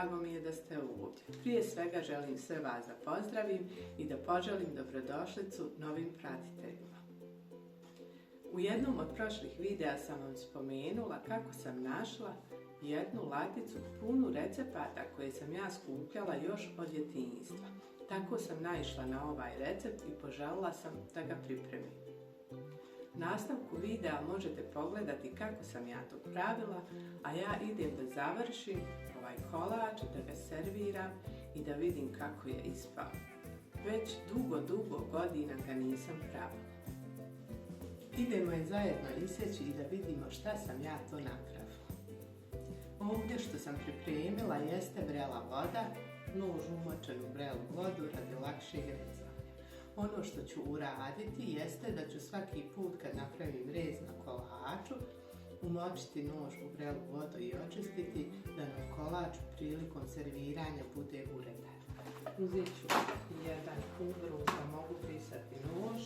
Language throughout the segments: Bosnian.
drago mi je da ste ovdje. Prije svega želim sve vas da pozdravim i da poželim dobrodošlicu novim pratiteljima. U jednom od prošlih videa sam vam spomenula kako sam našla jednu ladicu punu recepata koje sam ja skupljala još od djetinjstva. Tako sam naišla na ovaj recept i poželjela sam da ga pripremim. U nastavku videa možete pogledati kako sam ja to pravila, a ja idem da završim ovaj kolač, da ga serviram i da vidim kako je ispao. Već dugo godina ga nisam pravila. Idemo je zajedno isjeći i da vidimo šta sam ja to napravila. Ovdje što sam pripremila jeste vrela voda, nož umočen u vrelu vodu radi lakšeg rezanja. Ono što ću uraditi jeste da ću svaki put kad napravim rez na kolaču umočiti nož u vrelu vodu i očistiti da nam kolač prilikom serviranja bude uredan. Uzet ću jedan ubrus da mogu brisati nož.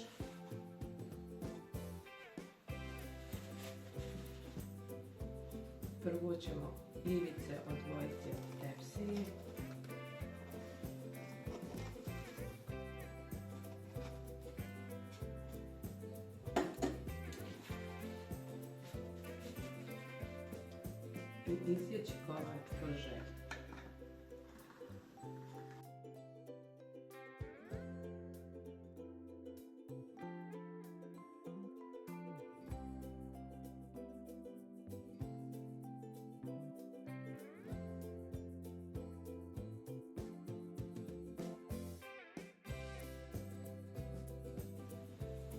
Prvo ćemo ivice odvojiti od tepsije. I isjeći kolač po želji.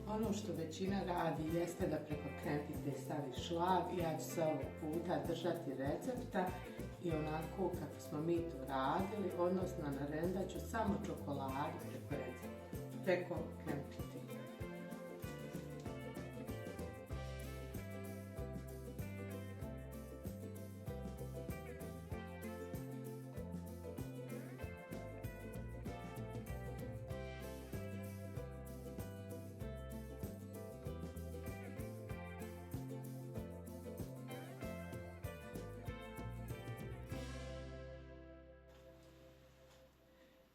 Ono što većina radi jeste da preko krempite stavi šlag. Ja ću se ovog puta držati recepta i onako kako smo mi to radili, odnosno narendat ću samo čokoladu preko krempite.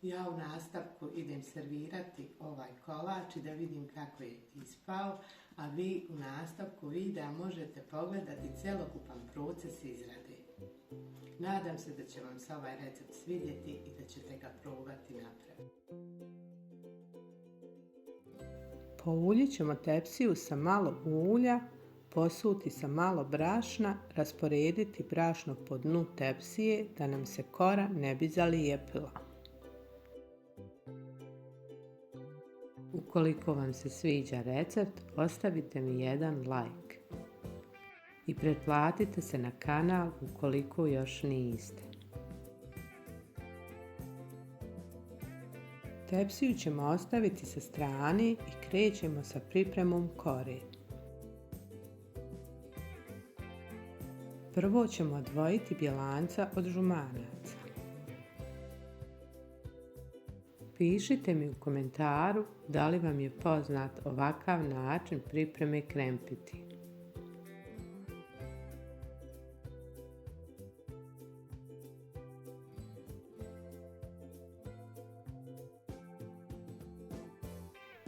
Ja u nastavku idem servirati ovaj kolač i da vidim kako je ispao, a vi u nastavku videa možete pogledati cjelokupan proces izrade. Nadam se da će vam se ovaj recept svidjeti i da ćete ga probati napraviti. Pouljit ćemo tepsiju sa malo ulja, posuti sa malo brašna, rasporediti brašno po dnu tepsije da nam se kora ne bi zalijepila. Ukoliko vam se sviđa recept, ostavite mi jedan like i pretplatite se na kanal ukoliko još niste. Tepsiju ćemo ostaviti sa strane i krećemo sa pripremom kore. Prvo ćemo odvojiti bjelanca od žumanaca. Pišite mi u komentaru da li vam je poznat ovakav način pripreme krempiti.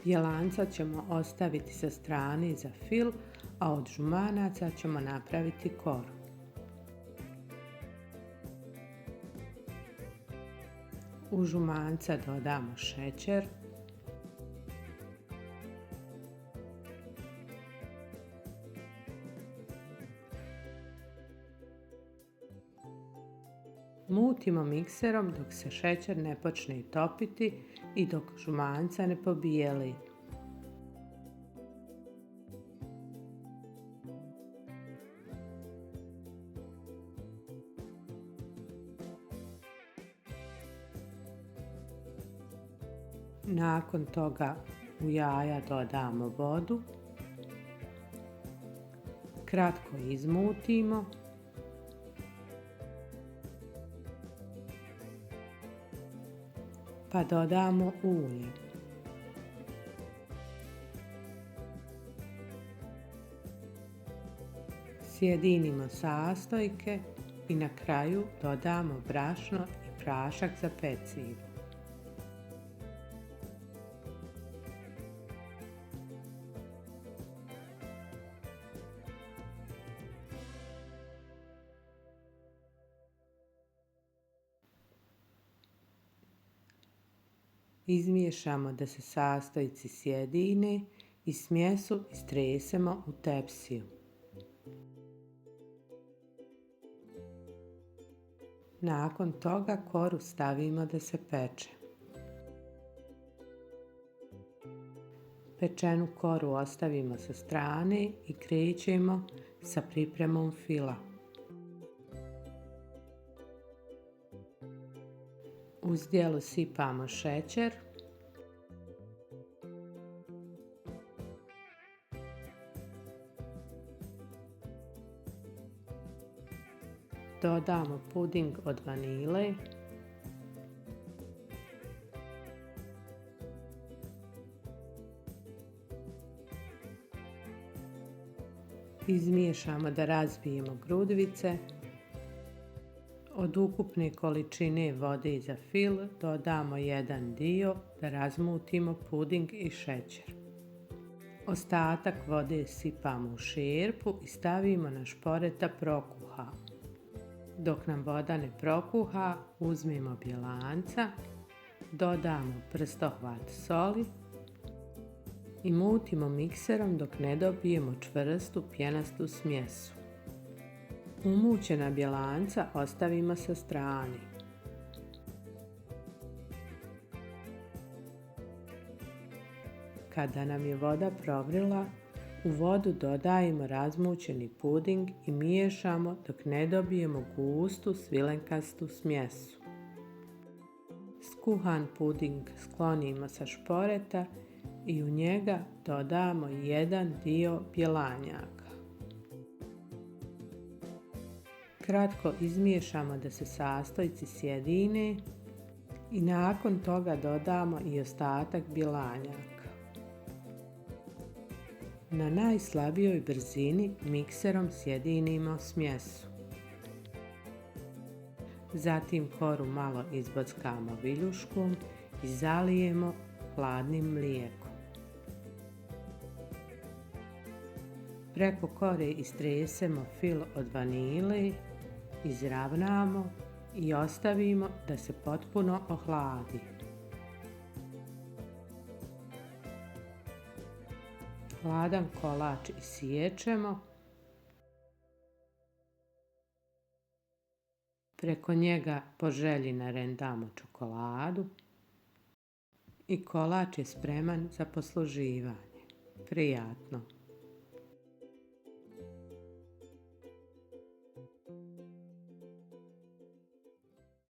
Bjelanca ćemo ostaviti sa strane za fil, a od žumanaca ćemo napraviti koru. U žumanca dodamo šećer, mutimo mikserom dok se šećer ne počne topiti i dok žumanca ne pobijeli. Nakon toga u jaja dodamo vodu, kratko izmutimo, pa dodamo ulje. Sjedinimo sastojke I na kraju dodamo brašno i prašak za pecivo. Izmiješamo da se sastojci sjedine i smjesu istresemo u tepsiju. Nakon toga koru stavimo da se peče. Pečenu koru ostavimo sa strane i krećemo sa pripremom fila. U zdjelu sipamo šećer, dodamo puding od vanile, izmiješamo da razbijemo grudvice. Od ukupne količine vode za fil dodamo jedan dio da razmutimo puding i šećer. Ostatak vode sipamo u šerpu i stavimo na šporet da prokuha. Dok nam voda ne prokuha, uzmemo bjelanca, dodamo prstohvat soli i mutimo mikserom dok ne dobijemo čvrstu pjenastu smjesu. Umućena bjelanca ostavimo sa strane. Kada nam je voda provrila, u vodu dodajemo razmućeni puding i miješamo dok ne dobijemo gustu svilenkastu smjesu. Skuhan puding sklonimo sa šporeta i u njega dodamo jedan dio bjelanjaka. Kratko izmiješamo da se sastojci sjedine i nakon toga dodamo i ostatak bjelanjaka. Na najslabijoj brzini mikserom sjedinimo smjesu. Zatim koru malo izbockamo viljuškom i zalijemo hladnim mlijekom. Preko kore istresemo fil od vanile, izravnamo i ostavimo da se potpuno ohladi. Hladan kolač isiječemo. Preko njega po želji narendamo čokoladu i kolač je spreman za posluživanje. Prijatno!